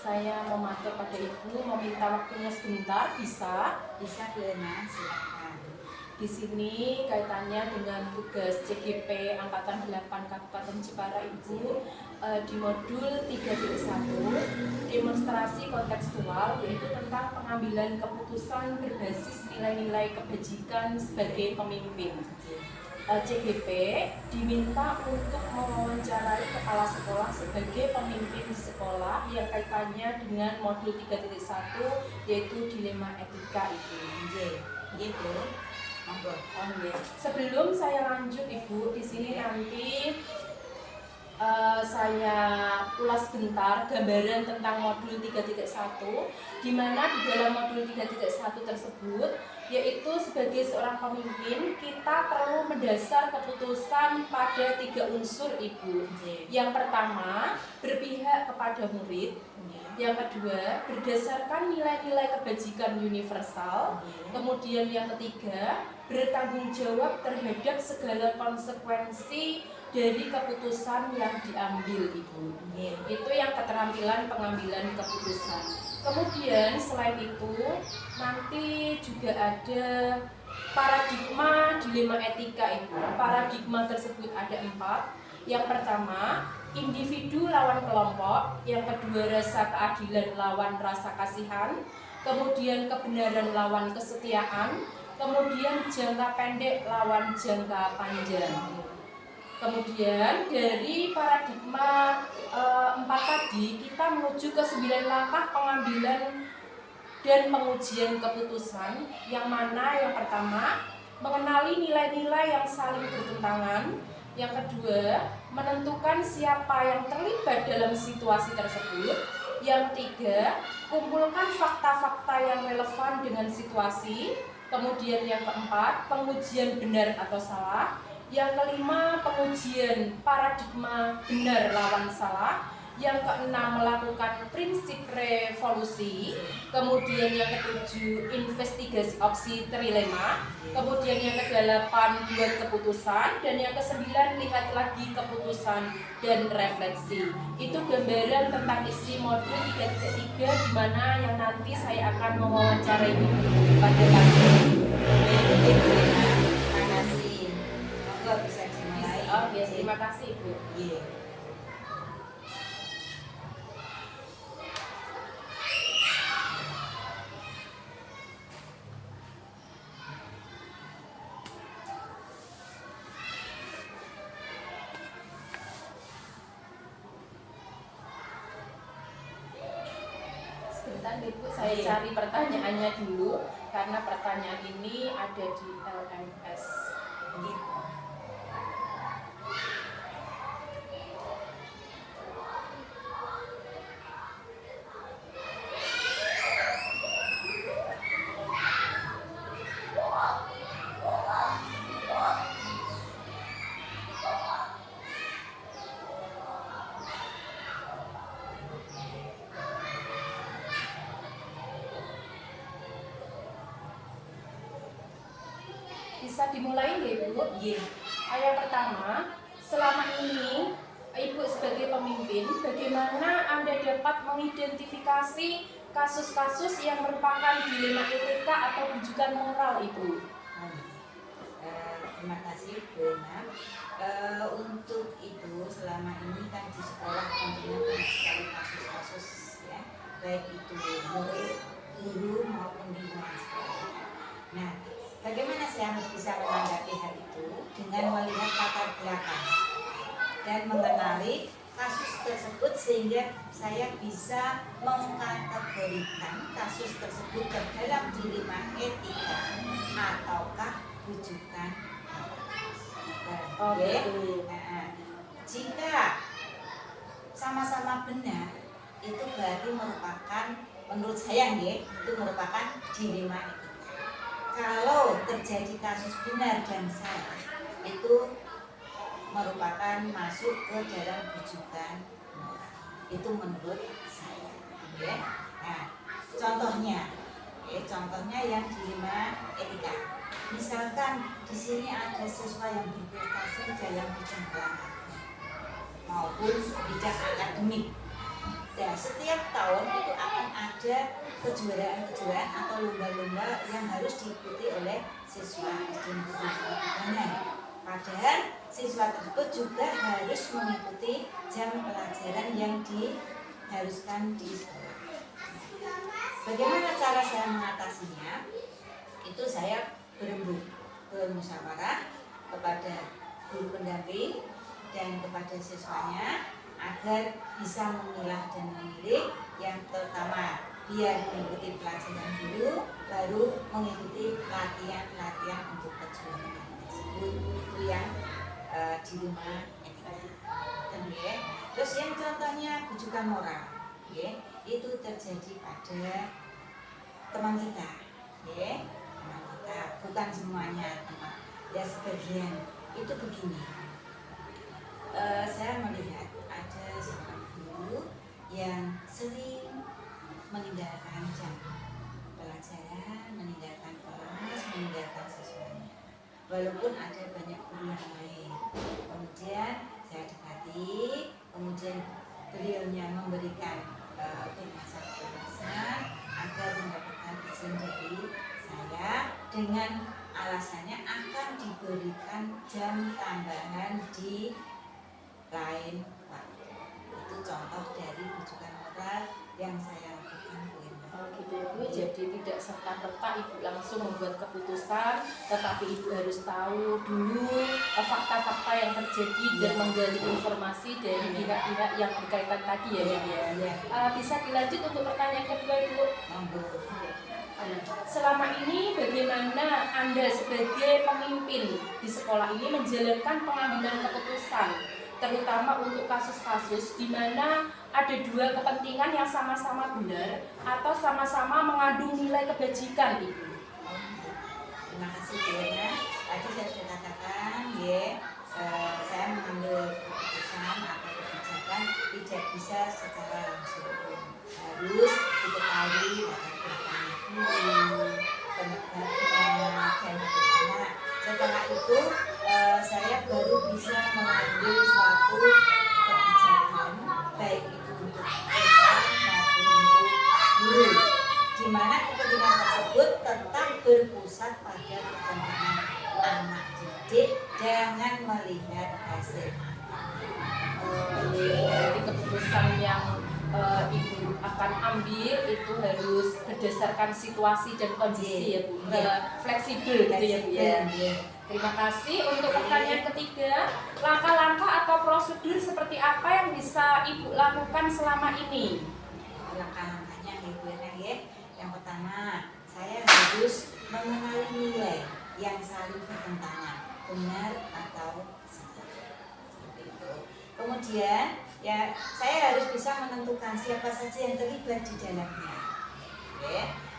Saya mematur pada Ibu, meminta waktunya sebentar, bisa? Bisa Bena, silakan. Di sini kaitannya dengan tugas CGP Angkatan 8 Kabupaten Jepara Ibu, di modul 3.1 demonstrasi kontekstual, yaitu tentang pengambilan keputusan berbasis nilai-nilai kebajikan sebagai pemimpin. CGP diminta untuk mewawancarai kepala sekolah sebagai pemimpin di sekolah yang kaitannya dengan modul 3.1 yaitu dilema etika itu. Gitu. Monggo. Sebelum saya lanjut Ibu, di sini nanti saya ulas bentar gambaran tentang modul 3.1, di mana di dalam modul 3.1 tersebut, yaitu sebagai seorang pemimpin kita perlu mendasar keputusan pada 3 unsur Ibu. Yang pertama, berpihak kepada murid. Yang kedua, berdasarkan nilai-nilai kebajikan universal. Kemudian yang ketiga, bertanggung jawab terhadap segala konsekuensi dari keputusan yang diambil Ibu. Itu yang keterampilan pengambilan keputusan. Kemudian selain itu nanti juga ada paradigma dilema etika Ibu. Paradigma tersebut ada 4. Yang pertama, individu lawan kelompok. Yang kedua, rasa keadilan lawan rasa kasihan. Kemudian kebenaran lawan kesetiaan. Kemudian jangka pendek lawan jangka panjang. Kemudian dari paradigma 4 tadi kita menuju ke 9 langkah pengambilan dan pengujian keputusan, yang mana yang pertama mengenali nilai-nilai yang saling bertentangan. Yang kedua, menentukan siapa yang terlibat dalam situasi tersebut. Yang ketiga, kumpulkan fakta-fakta yang relevan dengan situasi. Kemudian yang keempat, pengujian benar atau salah. Yang kelima, pengujian paradigma benar lawan salah. Yang keenam, melakukan prinsip revolusi. Kemudian yang ketujuh, investigasi opsi trilema. Kemudian yang kedelapan, buat keputusan. Dan yang kesembilan, lihat lagi keputusan dan refleksi. Itu gambaran tentang isi modul 3.3, di mana yang nanti saya akan mewawancarai pada pagi ini. Bisa dimulai. Terima kasih Ibu. Sebentar Ibu, saya cari pertanyaannya dulu, karena pertanyaan ini ada di LMS. Bisa dimulai nggak Ibu? Yang pertama, selama ini Ibu sebagai pemimpin, bagaimana Anda dapat mengidentifikasi kasus-kasus yang merupakan dilema etika atau rujukan moral Ibu? Terima kasih Bena. Untuk itu selama ini kan di sekolah tentunya banyak sekali kasus-kasus ya, baik itu murid, guru maupun di luar sekolah. Nah, bagaimana saya bisa menanggapi hal itu dengan melihat latar belakang dan mengenali kasus tersebut sehingga saya bisa mengkategorikan kasus tersebut ke dalam dilema etika ataukah rujukan. Jika sama-sama benar, itu berarti merupakan, menurut saya itu merupakan dilema etika. Kalau terjadi kasus benar dan salah, itu merupakan masuk ke dalam rujukan moral. Itu menurut saya. Nah, contohnya yang dilema etika. Misalkan di sini ada siswa yang berprestasi dalam bidang olahraga maupun bidang akademik. Dan setiap tahun tahun itu akan ada kejuaraan-kejuaraan atau lomba-lomba yang harus diikuti oleh siswa SD Negeri 1 Tubanan. Padahal siswa tersebut juga harus mengikuti jam pelajaran yang diharuskan di sekolah. Bagaimana cara saya mengatasinya? Itu saya bermusyawarah kepada guru pendamping dan kepada siswanya agar bisa memilah dan memilih yang terutama biar mengikuti pelajaran dulu, baru mengikuti latihan untuk kejuaraan tersebut. Itu yang di rumah etika. Ya. Terus yang contohnya bujukan moral, ya, itu terjadi pada teman kita, ya, teman kita, bukan semuanya, teman, ya sebagian. Itu begini, saya melihat ada seorang guru yang sering meninggalkan jam pelajaran, meninggalkan kelas, meninggalkan siswanya. Walaupun ada banyak guru yang lain. Kemudian saya dekati, kemudian beliaunya memberikan kebebasan agar mendapatkan izin dari saya dengan alasannya akan diberikan jam tambahan di lain waktu. Itu contoh dari bujukan moral yang saya lakukan, Bu Irma. Oh gitu ya Bu, jadi tidak serta-merta Ibu langsung membuat keputusan, tetapi Ibu harus tahu dulu fakta-fakta yang terjadi dan menggali informasi dari pihak-pihak yang berkaitan tadi ya Bu ya. Bisa dilanjut untuk pertanyaan kedua Ibu? Selama ini bagaimana Anda sebagai pemimpin di sekolah ini menjalankan pengambilan keputusan, terutama untuk kasus-kasus di mana ada dua kepentingan yang sama-sama benar atau sama-sama mengandung nilai kebajikan, Ibu? Terima kasih Bu Irma. Tadi saya sudah katakan, saya mengambil keputusan atau kebijakan tidak bisa secara langsung, harus diketahui latar belakang guru, penegaknya, dan bagaimana. Setelah itu saya baru bisa mengambil suatu kebijakan, baik itu untuk siswa maupun untuk guru, di mana kepentingan tersebut tetap berpusat pada kepentingan anak didik, jangan melihat hasil. Jadi keputusan yang Ibu akan ambil itu harus berdasarkan situasi dan kondisi ya Bu, fleksibel gitu ya Bu ya. Terima kasih. Untuk pertanyaan ketiga, langkah-langkah atau prosedur seperti apa yang bisa Ibu lakukan selama ini? Langkah-langkahnya Ibu ya. Yang pertama, saya harus mengenali nilai yang saling bertentangan, benar atau salah. Seperti itu. Kemudian ya saya harus bisa menentukan siapa saja yang terlibat di dalamnya.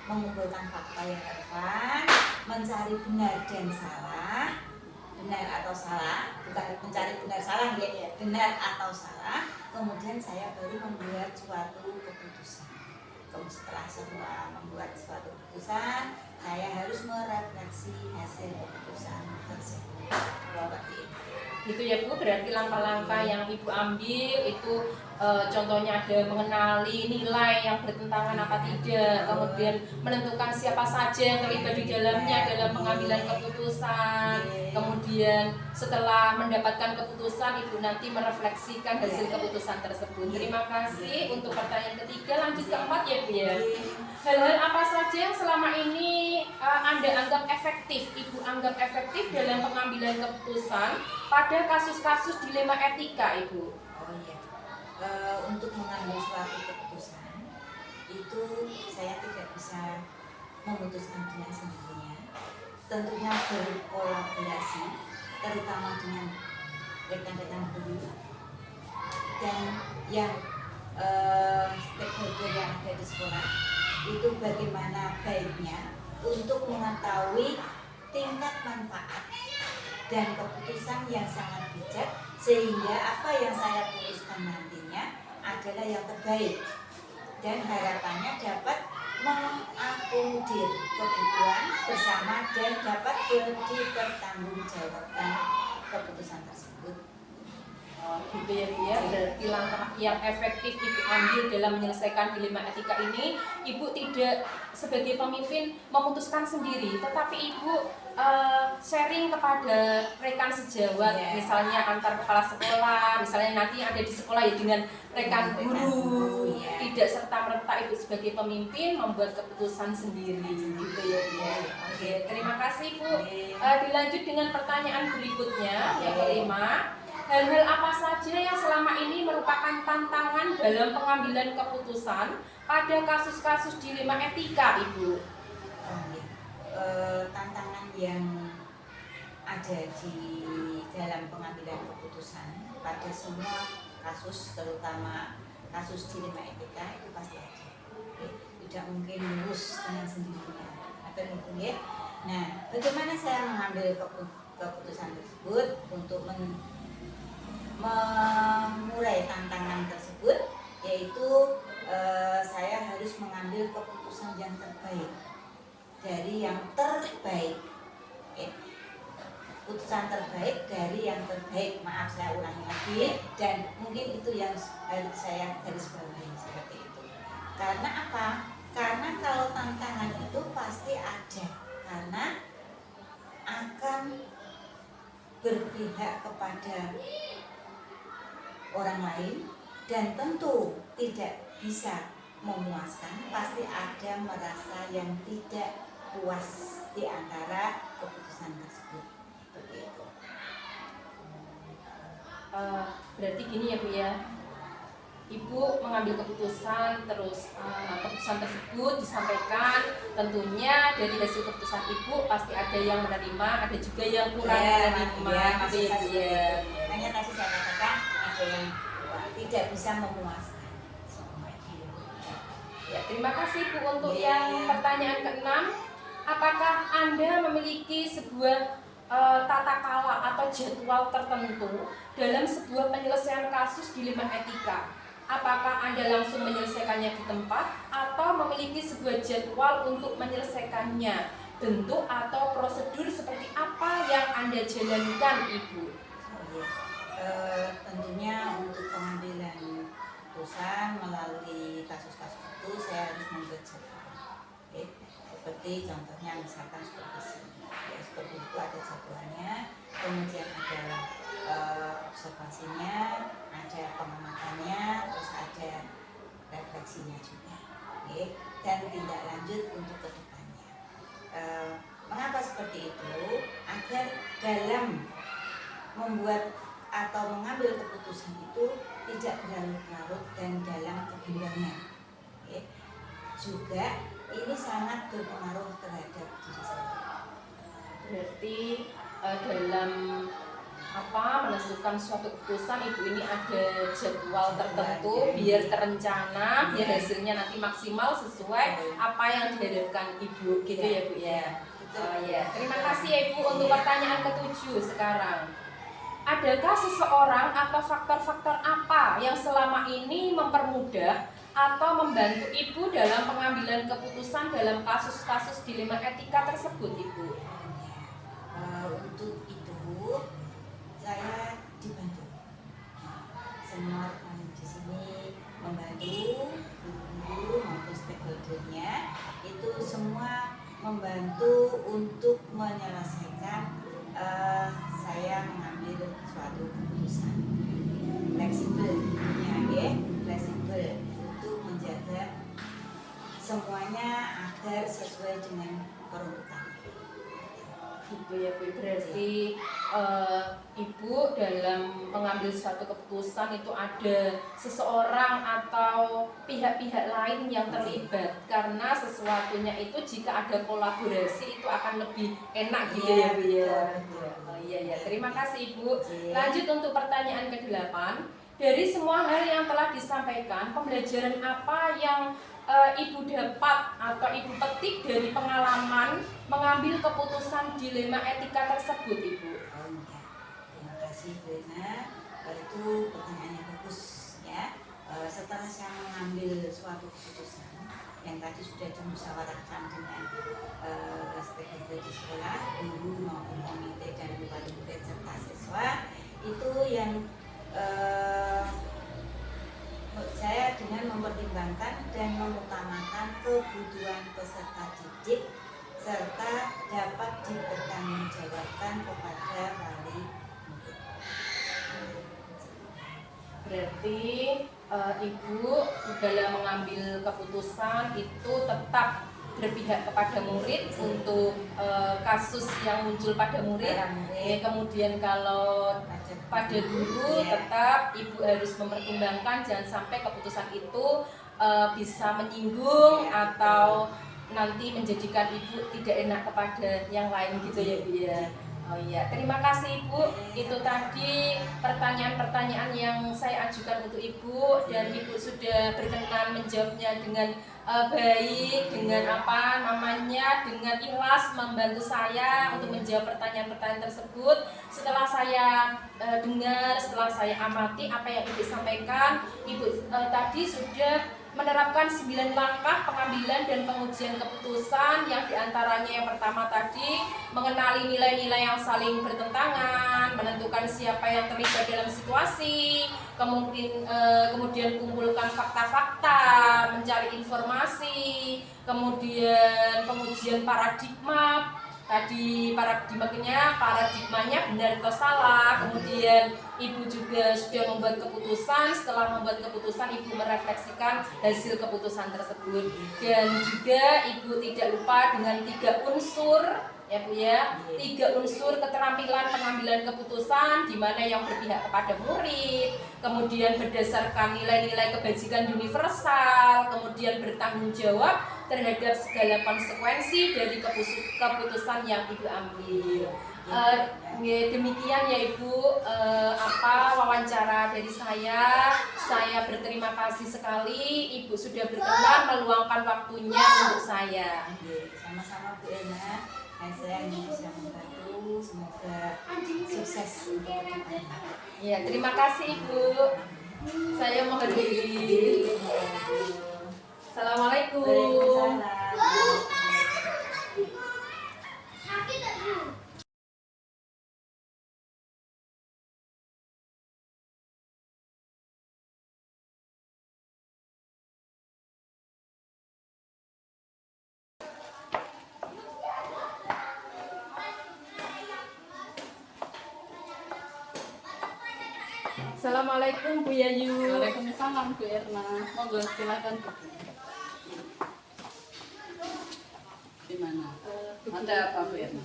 Mengumpulkan fakta yang relevan, mencari benar dan salah, benar atau salah, bukan mencari benar salah ya, benar atau salah. Kemudian saya baru membuat suatu keputusan. Setelah semua membuat suatu keputusan, saya harus merefleksi hasil keputusan tersebut. Gitu ya Bu, berarti langkah-langkah yang Ibu ambil itu contohnya ada mengenali nilai yang bertentangan apa tidak, kemudian menentukan siapa saja yang terlibat di dalamnya dalam pengambilan keputusan, kemudian setelah mendapatkan keputusan Ibu nanti merefleksikan hasil keputusan tersebut. Terima kasih. Untuk pertanyaan ketiga, lanjut keempat ya Bu ya. Hal-hal apa saja yang selama ini Anda anggap efektif, Ibu anggap efektif dalam pengambilan keputusan pada kasus-kasus dilema etika, Ibu? Untuk mengambil suatu keputusan itu saya tidak bisa memutuskan dengan sendirinya. Tentunya berkolaborasi, terutama dengan rekan-rekan guru dan yang stakeholder yang ada di sekolah. Itu bagaimana baiknya untuk mengetahui tingkat manfaat dan keputusan yang sangat bijak, sehingga apa yang saya putuskan nantinya adalah yang terbaik dan harapannya dapat mengakomodir kebutuhan bersama dan dapat dipertanggungjawabkan keputusan tersebut. Gitu ya Bu ya. Berarti langkah yang efektif Ibu ambil dalam menyelesaikan dilema etika ini, Ibu tidak sebagai pemimpin memutuskan sendiri, tetapi Ibu sharing kepada rekan sejawat, misalnya antar kepala sekolah, misalnya nanti ada di sekolah ya dengan rekan guru, tidak serta merta Ibu sebagai pemimpin membuat keputusan sendiri, gitu ya Bu ya. Oke, terima kasih Bu. Dilanjut dengan pertanyaan berikutnya, yang kelima. Hal-hal apa saja yang selama ini merupakan tantangan dalam pengambilan keputusan pada kasus-kasus dilema etika, Ibu? Tantangan yang ada di dalam pengambilan keputusan pada semua kasus, terutama kasus dilema etika, itu pasti ada. Tidak mungkin lurus dengan sendirinya. Nah, bagaimana saya mengambil keputusan tersebut untuk memulai tantangan tersebut, yaitu saya harus mengambil keputusan yang terbaik dari yang terbaik. Keputusan terbaik dari yang terbaik. Maaf, saya ulangi lagi, dan mungkin itu yang harus saya garis bawahi seperti itu. Karena apa? Karena kalau tantangan itu pasti ada, karena akan berpihak kepada orang lain dan tentu tidak bisa memuaskan, pasti ada merasa yang tidak puas di antara keputusan tersebut. Begitu. Berarti gini ya Bu ya, Ibu mengambil keputusan, terus keputusan tersebut disampaikan, tentunya dari hasil keputusan Ibu pasti ada yang menerima, ada juga yang kurang menerima, gitu ya. Hanya tadi saya katakan ada yang tidak bisa memuaskan. Ya, terima kasih Bu untuk yang pertanyaan ke-6. Apakah Anda memiliki sebuah tata kala atau jadwal tertentu dalam sebuah penyelesaian kasus dilema etika? Apakah Anda langsung menyelesaikannya di tempat atau memiliki sebuah jadwal untuk menyelesaikannya? Bentuk atau prosedur seperti apa yang Anda jalankan, Ibu? Tentunya untuk pengambilan keputusan melalui kasus-kasus itu saya harus membuat jadwal. Seperti contohnya misalkan supervisi, seperti itu ada jadwalnya, kemudian ada observasinya, ada pengamatannya, terus ada refleksinya juga, dan tindak lanjut untuk kedepannya. Mengapa seperti itu? Agar dalam membuat atau mengambil keputusan itu tidak berlarut-larut dan dalam kebimbangan. Juga ini sangat berpengaruh terhadap diri saya. Berarti dalam menentukan suatu keputusan Ibu ini ada jadwal tertentu biar terencana, biar hasilnya nanti maksimal sesuai apa yang diharapkan Ibu, gitu ya Bu ya. Terima kasih ya Ibu untuk pertanyaan ke-7 sekarang. Adakah seseorang atau faktor-faktor apa yang selama ini mempermudah atau membantu Ibu dalam pengambilan keputusan dalam kasus-kasus dilema etika tersebut, Ibu? Untuk itu saya dibantu. Semua rekan di sini membantu, guru maupun stakeholdernya itu semua membantu untuk menyelesaikan saya mengambil suatu keputusan fleksibel, fleksibel untuk menjaga semuanya agar sesuai dengan peruntukan. Gitu ya Bu, berarti Ibu dalam mengambil suatu keputusan itu ada seseorang atau pihak-pihak lain yang terlibat, karena sesuatunya itu jika ada kolaborasi itu akan lebih enak gitu ya Bu ya. Iya, terima kasih Ibu. Lanjut untuk pertanyaan ke-8. Dari semua hal yang telah disampaikan, pembelajaran apa yang Ibu dapat atau Ibu petik dari pengalaman mengambil keputusan dilema etika tersebut, Ibu? Terima kasih Bu Ena. Itu pertanyaannya bagus ya. Setelah saya mengambil suatu keputusan yang tadi sudah dimusyawarahkan dengan stakeholder di sekolah, guru maupun komite dan wali murid serta siswa, itu yang eh, saya dengan mempertimbangkan dan mengutamakan kebutuhan peserta didik serta dapat dipertanggungjawabkan kepada wali murid. Berarti Ibu dalam mengambil keputusan itu tetap berpihak kepada murid untuk kasus yang muncul pada murid. Kemudian kalau pada guru tetap Ibu harus mempertimbangkan jangan sampai keputusan itu bisa menyinggung atau nanti menjadikan Ibu tidak enak kepada yang lain gitu ya Bu ya. Oh iya, terima kasih Ibu. Itu tadi pertanyaan-pertanyaan yang saya ajukan untuk Ibu dan Ibu sudah berkenan menjawabnya dengan baik, dengan dengan ikhlas membantu saya untuk menjawab pertanyaan-pertanyaan tersebut. Setelah saya dengar, setelah saya amati apa yang Ibu sampaikan, Ibu tadi sudah menerapkan 9 langkah pengambilan dan pengujian keputusan, yang diantaranya yang pertama tadi mengenali nilai-nilai yang saling bertentangan, menentukan siapa yang terlibat dalam situasi, kemudian kumpulkan fakta-fakta, mencari informasi, kemudian pengujian paradigma. Tadi paradigmanya benar atau salah. Kemudian Ibu juga sudah membuat keputusan. Setelah membuat keputusan, Ibu merefleksikan hasil keputusan tersebut. Dan juga Ibu tidak lupa dengan 3 unsur ya Bu ya, 3 unsur keterampilan pengambilan keputusan, di mana yang berpihak kepada murid, kemudian berdasarkan nilai-nilai kebajikan universal, kemudian bertanggung jawab terhadap segala konsekuensi dari keputusan yang Ibu ambil. Demikian ya Ibu wawancara dari saya. Saya berterima kasih sekali Ibu sudah berkenan meluangkan waktunya untuk saya. Sama-sama Bu Ena. Saya bisa membantu, semoga sukses untuk kedepannya. Ya, terima kasih Ibu. Saya mohon diri. Assalamualaikum. Assalamualaikum Bu Yayu. Waalaikumsalam Bu Erna. Monggo silakan Bu. Di mana? Ada apa Bu Erna?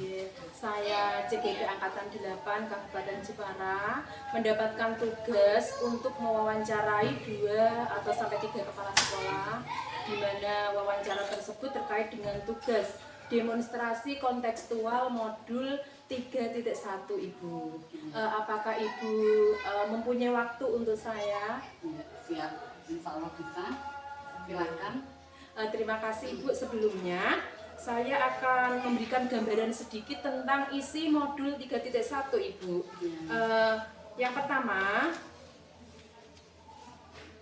Saya CGP Angkatan 8 Kabupaten Jepara mendapatkan tugas untuk mewawancarai 2 atau sampai 3 kepala sekolah, di mana wawancara tersebut terkait dengan tugas demonstrasi kontekstual modul 3.1 Ibu. Apakah Ibu mempunyai waktu untuk saya? Ya, siap, insya Allah bisa. Silakan. Terima kasih Ibu. Sebelumnya saya akan memberikan gambaran sedikit tentang isi modul 3.1 Ibu. Yang pertama,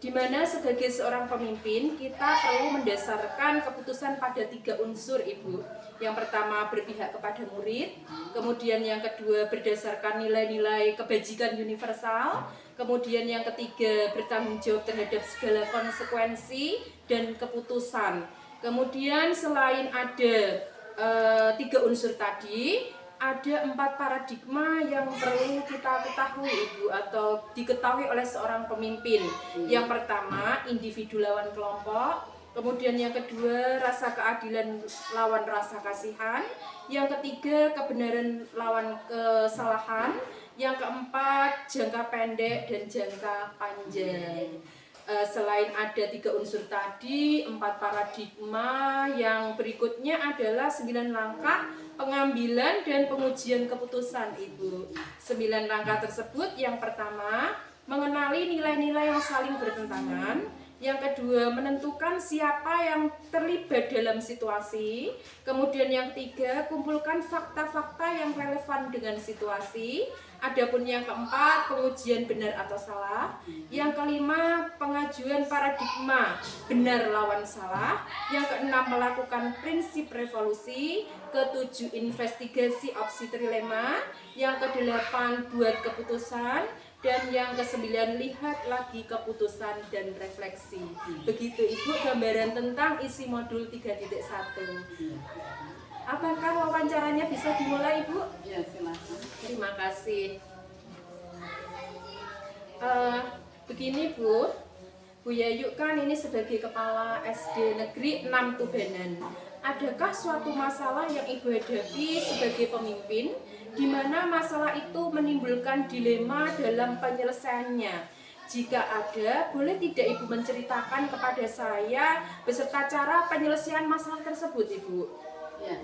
di mana sebagai seorang pemimpin kita perlu mendasarkan keputusan pada 3 unsur Ibu. Yang pertama berpihak kepada murid, kemudian yang kedua berdasarkan nilai-nilai kebajikan universal, kemudian yang ketiga bertanggung jawab terhadap segala konsekuensi dan keputusan. Kemudian selain ada 3 unsur tadi, ada 4 paradigma yang perlu kita ketahui Ibu, atau diketahui oleh seorang pemimpin. Yang pertama, individu lawan kelompok. Kemudian yang kedua, rasa keadilan lawan rasa kasihan. Yang ketiga, kebenaran lawan kesalahan. Yang keempat, jangka pendek dan jangka panjang. Selain ada 3 unsur tadi, 4 paradigma, yang berikutnya adalah 9 langkah pengambilan dan pengujian keputusan Ibu. 9 langkah tersebut, yang pertama, mengenali nilai-nilai yang saling bertentangan. Yang kedua, menentukan siapa yang terlibat dalam situasi. Kemudian yang ketiga, kumpulkan fakta-fakta yang relevan dengan situasi. Adapun yang keempat, pengujian benar atau salah. Yang kelima, pengajuan paradigma benar lawan salah. Yang keenam, melakukan prinsip revolusi. Ketujuh, investigasi opsi trilema. Yang kedelapan, buat keputusan. Dan yang ke-9, lihat lagi keputusan dan refleksi. Begitu Ibu gambaran tentang isi modul 3.1. Apakah wawancaranya bisa dimulai Ibu? Ya, silakan. Terima kasih. Begini Bu Yayu kan ini sebagai Kepala SD Negeri 6 Tubanan. Adakah suatu masalah yang Ibu hadapi sebagai pemimpin, di mana masalah itu menimbulkan dilema dalam penyelesaiannya? Jika ada, boleh tidak Ibu menceritakan kepada saya beserta cara penyelesaian masalah tersebut, Ibu? Ya,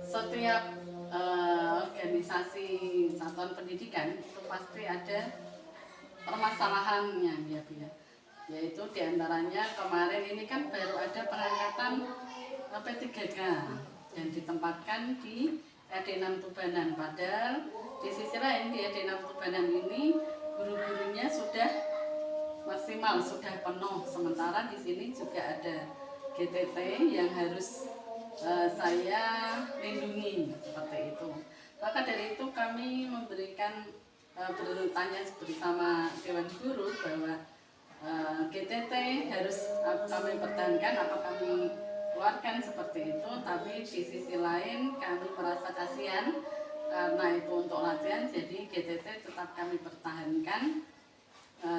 setiap organisasi satuan pendidikan itu pasti ada permasalahannya, ya Bu ya. Yaitu diantaranya kemarin ini kan baru ada pengangkatan P3K yang ditempatkan di ED6 Tubanan. Padahal di sisi lain di ED6 Tubanan ini guru-gurunya sudah maksimal, sudah penuh. Sementara di sini juga ada GTT yang harus saya lindungi seperti itu. Maka dari itu kami memberikan bertanya bersama Dewan Guru bahwa GTT harus kami pertahankan atau kami keluarkan seperti itu, tapi di sisi lain kami merasa kasihan karena itu untuk latihan, jadi GTT tetap kami pertahankan.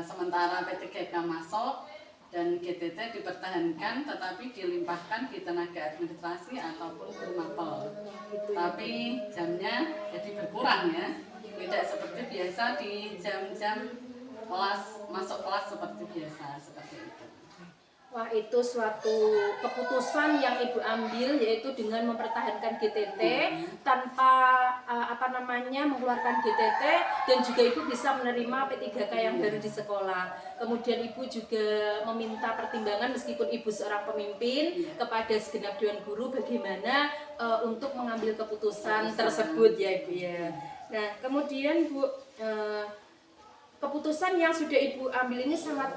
Sementara P3K masuk dan GTT dipertahankan tetapi dilimpahkan di tenaga administrasi ataupun guru mapel. Tapi jamnya jadi berkurang ya, tidak seperti biasa di jam-jam kelas, masuk kelas seperti biasa, seperti itu. Wah, itu suatu keputusan yang Ibu ambil, yaitu dengan mempertahankan GTT tanpa mengeluarkan GTT, dan juga Ibu bisa menerima P3K yang baru di sekolah. Kemudian Ibu juga meminta pertimbangan meskipun Ibu seorang pemimpin kepada segenap Dewan Guru bagaimana untuk mengambil keputusan tersebut ya Ibu ya. Nah, kemudian Bu, keputusan yang sudah Ibu ambil ini sangat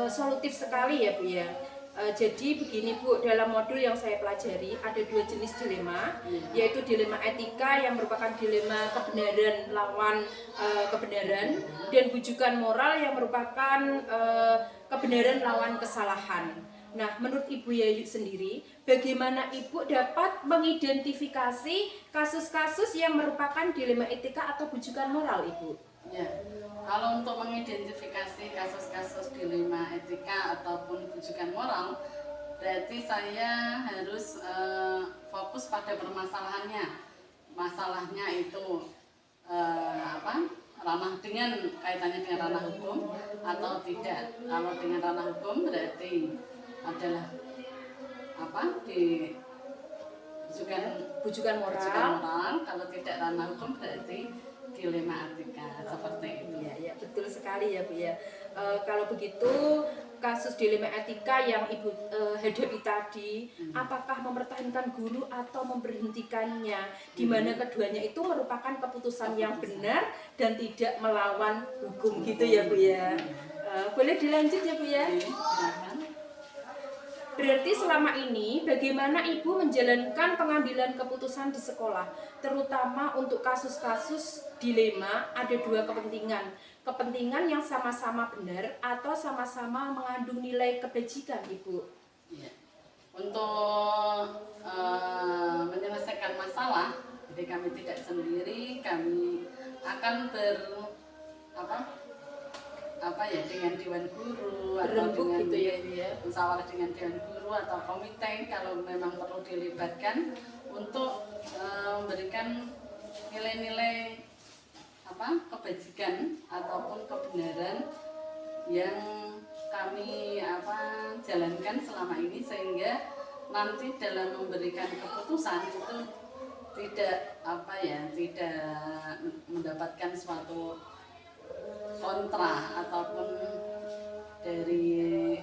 solutif sekali ya Bu ya. Jadi begini Bu, dalam modul yang saya pelajari ada 2 jenis dilema, yaitu dilema etika yang merupakan dilema kebenaran lawan kebenaran, dan bujukan moral yang merupakan kebenaran lawan kesalahan. Nah, menurut Ibu Yayu sendiri, bagaimana Ibu dapat mengidentifikasi kasus-kasus yang merupakan dilema etika atau bujukan moral, Ibu? Ya, kalau untuk mengidentifikasi kasus-kasus dilema etika ataupun bujukan moral, berarti saya harus fokus pada permasalahannya. Masalahnya itu ranah dengan kaitannya dengan ranah hukum atau tidak. Kalau dengan ranah hukum berarti adalah di bujukan moral. Kalau tidak ranah hukum berarti dilema etika, seperti itu. Ya, betul sekali ya Bu ya. Kalau begitu kasus dilema etika yang Ibu hadapi tadi, apakah mempertahankan guru atau memberhentikannya, di mana keduanya itu merupakan keputusan yang benar dan tidak melawan hukum gitu ya Bu ya. Boleh dilanjut ya Bu ya? Berarti selama ini bagaimana Ibu menjalankan pengambilan keputusan di sekolah, terutama untuk kasus-kasus dilema ada 2 kepentingan. Kepentingan yang sama-sama benar atau sama-sama mengandung nilai kebajikan, Ibu. Ya. Untuk menyelesaikan masalah, jadi kami tidak sendiri, kami akan dengan Dewan Guru atau dengan gitu ya, musyawarah dengan Dewan Guru atau komite kalau memang perlu dilibatkan untuk memberikan nilai-nilai kebajikan ataupun kebenaran yang kami jalankan selama ini, sehingga nanti dalam memberikan keputusan itu tidak mendapatkan suatu kontra ataupun dari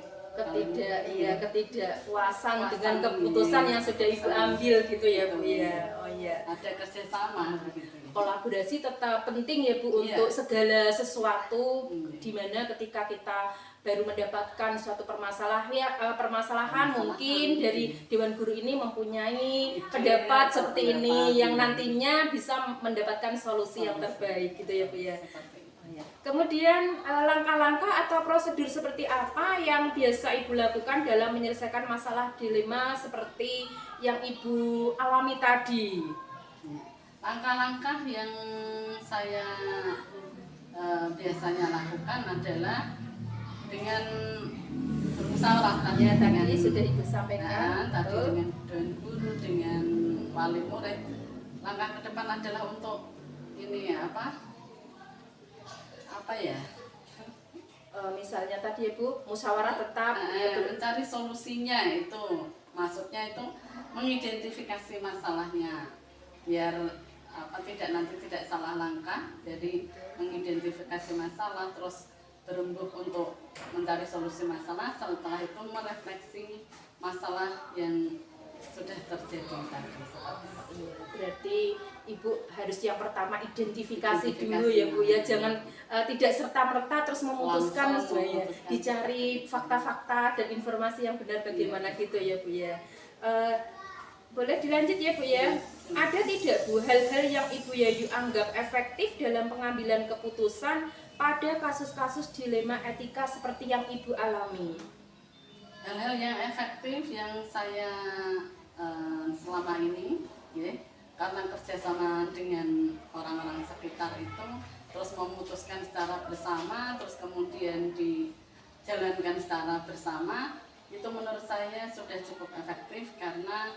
ketidakpuasan dengan keputusan yang sudah Ibu ambil gitu ya Bu ya. Oh iya. Ada kerjasama begitu. Kolaborasi tetap penting ya Bu untuk segala sesuatu, dimana ketika kita baru mendapatkan suatu permasalahan mungkin dari Dewan Guru ini mempunyai pendapat seperti ini yang nantinya bisa mendapatkan solusi yang terbaik gitu ya Bu ya. Oh, ya. Kemudian langkah-langkah atau prosedur seperti apa yang biasa Ibu lakukan dalam menyelesaikan masalah dilema seperti yang Ibu alami tadi? Langkah-langkah yang saya biasanya lakukan adalah dengan bermusyawarah tadi, Ya, dengan tadi sudah Ibu sampaikan. tadi Betul. dengan dosen guru, dengan wali murid. Langkah ke depan adalah untuk ini apa ya? Misalnya tadi Ibu musyawarah tetap Mencari solusinya, itu maksudnya itu mengidentifikasi masalahnya biar nanti tidak salah langkah. Jadi mengidentifikasi masalah, terus berembuk untuk mencari solusi masalah, setelah itu merefleksi masalah yang sudah terjadi tadi. Berarti Ibu harus yang pertama identifikasi dulu ya Bu ya, jangan tidak serta-merta terus memutuskan, dicari fakta-fakta dan informasi yang benar bagaimana gitu ya Bu ya. Boleh dilanjut ya Bu ya. Ada tidak Bu hal-hal yang Ibu Yayu anggap efektif dalam pengambilan keputusan pada kasus-kasus dilema etika seperti yang Ibu alami? Hal-hal yang efektif yang saya selama ini ya, karena kerjasama dengan orang-orang sekitar itu, terus memutuskan secara bersama, terus kemudian dijalankan secara bersama, itu menurut saya sudah cukup efektif karena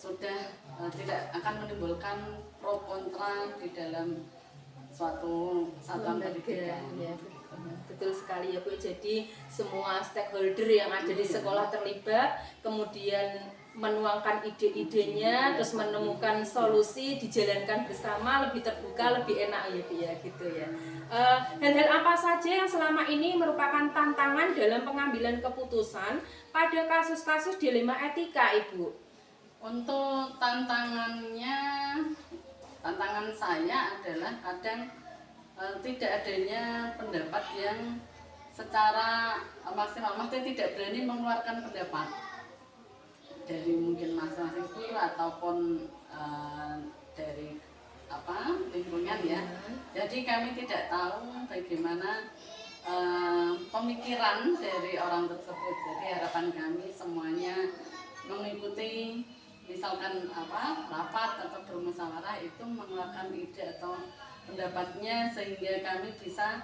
sudah tidak akan menimbulkan pro kontra di dalam suatu satuan pendidikan. Ya, betul sekali ya Bu. Jadi semua stakeholder yang ada di sekolah terlibat, kemudian menuangkan ide-idenya, terus menemukan solusi, dijalankan bersama, lebih terbuka, lebih enak ya Bu ya, gitu ya. Hal-hal apa saja yang selama ini merupakan tantangan dalam pengambilan keputusan pada kasus-kasus dilema etika Ibu? Untuk tantangan saya adalah kadang tidak adanya pendapat yang secara maksimal, maksudnya tidak berani mengeluarkan pendapat dari mungkin masing-masing guru ataupun dari lingkungan ya. Jadi kami tidak tahu bagaimana pemikiran dari orang tersebut. Jadi harapan kami semuanya mengikuti, misalkan rapat atau bermusyawarah itu mengeluarkan ide atau pendapatnya, sehingga kami bisa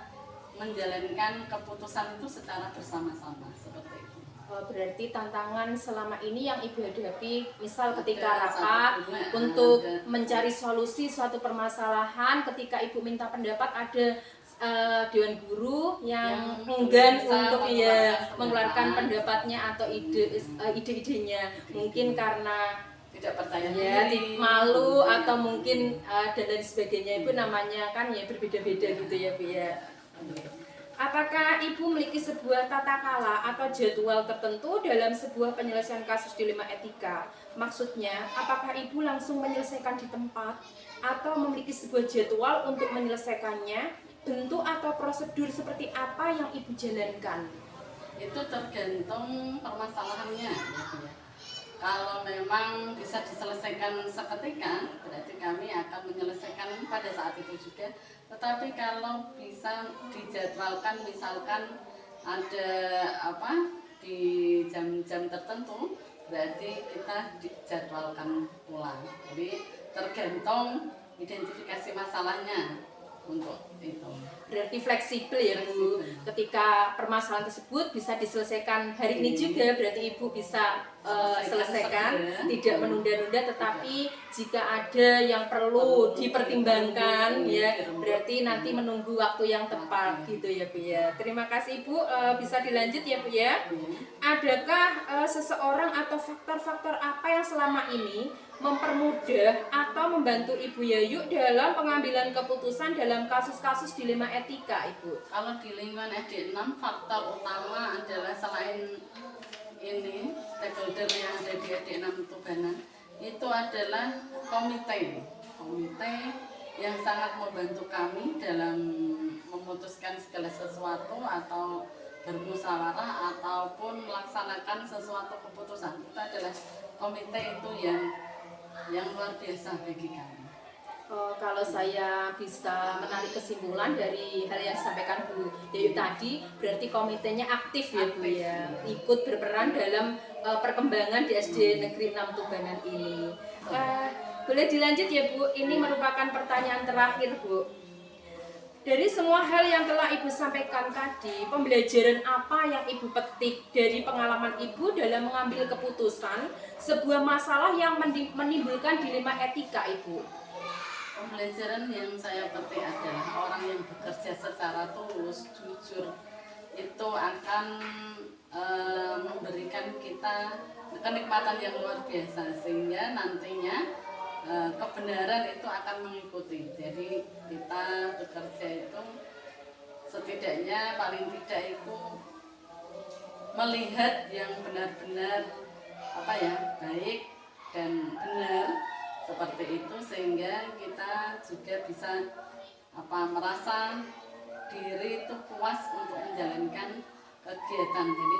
menjalankan keputusan itu secara bersama-sama seperti itu. Berarti tantangan selama ini yang Ibu hadapi, misal ketika rapat untuk mencari solusi suatu permasalahan, ketika Ibu minta pendapat ada dewan guru yang enggan untuk mengeluarkan pendapatnya atau ide-idenya, mungkin karena tidak percaya diri, malu atau mungkin dan lain sebagainya. Ibu namanya kan ya berbeda-beda gitu ya Bu ya. Apakah Ibu memiliki sebuah tata kala atau jadwal tertentu dalam sebuah penyelesaian kasus dilema etika? Maksudnya, apakah Ibu langsung menyelesaikan di tempat atau memiliki sebuah jadwal untuk menyelesaikannya? Bentuk atau prosedur seperti apa yang Ibu jalankan? Itu tergantung permasalahannya ya. Kalau memang bisa diselesaikan seketika, berarti kami akan menyelesaikan pada saat itu juga. Tetapi kalau bisa dijadwalkan, misalkan ada di jam-jam tertentu, berarti kita dijadwalkan ulang. Jadi tergantung identifikasi masalahnya untuk itu. Berarti fleksibel ya Bu. Ketika permasalahan tersebut bisa diselesaikan hari ini juga, berarti Ibu bisa selesaikan, tidak menunda-nunda. Tetapi jika ada yang perlu dipertimbangkan ya, berarti nanti menunggu waktu yang tepat gitu ya Bu ya. Terima kasih Ibu. Bisa dilanjut ya Bu ya. Adakah seseorang atau faktor-faktor apa yang selama ini mempermudah atau membantu Ibu Yayu dalam pengambilan keputusan dalam kasus-kasus dilema etika Ibu? Kalau di lingkungan SD 6, faktor utama adalah selain ini stakeholder yang ada di SD 6 Tubanan, itu adalah komite yang sangat membantu kami dalam memutuskan segala sesuatu atau bermusyawarah ataupun melaksanakan sesuatu keputusan. Itu adalah komite itu yang luar biasa bagi kami. Kalau saya bisa menarik kesimpulan dari hal yang disampaikan Bu Yayu tadi, berarti komitenya aktif ya Bu ya, ikut berperan dalam perkembangan di SD Negeri 6 Tubanan ini. Boleh dilanjut ya Bu, ini merupakan pertanyaan terakhir Bu. Dari semua hal yang telah Ibu sampaikan tadi, pembelajaran apa yang Ibu petik dari pengalaman Ibu dalam mengambil keputusan sebuah masalah yang menimbulkan dilema etika Ibu? Pembelajaran yang saya petik adalah orang yang bekerja secara tulus, jujur, itu akan memberikan kita kenikmatan yang luar biasa, sehingga nantinya kebenaran itu akan mengikuti. Jadi kita bekerja itu setidaknya paling tidak itu melihat yang benar-benar baik dan benar seperti itu, sehingga kita juga bisa merasa diri itu puas untuk menjalankan kegiatan. Jadi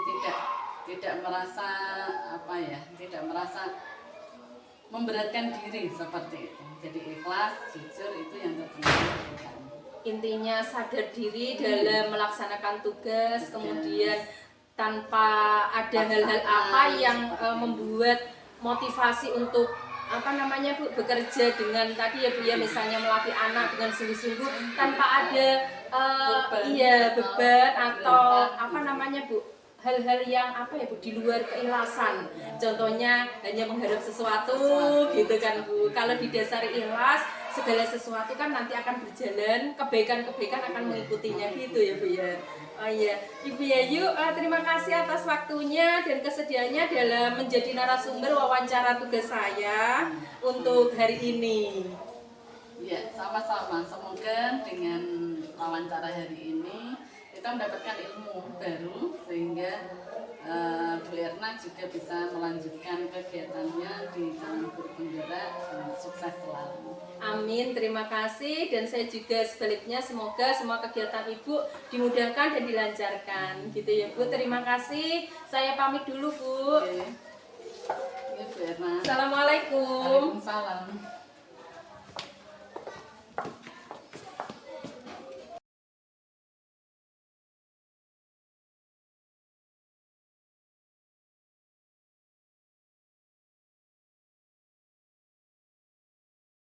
tidak merasa tidak merasa memberatkan diri seperti itu. Jadi ikhlas, jujur, itu yang terpenting. Intinya sadar diri dalam melaksanakan tugas, kemudian tanpa ada hal-hal apa yang membuat motivasi untuk Bu, bekerja dengan tadi ya Bu ya, misalnya melatih anak dengan sungguh-sungguh tanpa ada beban atau Bu, hal-hal yang Bu di luar keikhlasan. Contohnya hanya mengharap sesuatu gitu kan Bu. Kalau didasari ikhlas, segala sesuatu kan nanti akan berjalan, kebaikan-kebaikan akan mengikutinya gitu ya Bu ya. Oh iya, Ibu Yayu, terima kasih atas waktunya dan kesediaannya dalam menjadi narasumber wawancara tugas saya untuk hari ini. Ya, sama-sama. Semoga dengan wawancara hari ini kita mendapatkan ilmu baru, sehingga Bu Erna juga bisa melanjutkan kegiatannya di Jalan Guru Penggerak dan sukses selalu. Amin, terima kasih, dan saya juga sebaliknya semoga semua kegiatan Ibu dimudahkan dan dilancarkan gitu ya Bu. Terima kasih, saya pamit dulu Bu. Oke. Ya, Bu Erna. Assalamualaikum. Waalaikumsalam.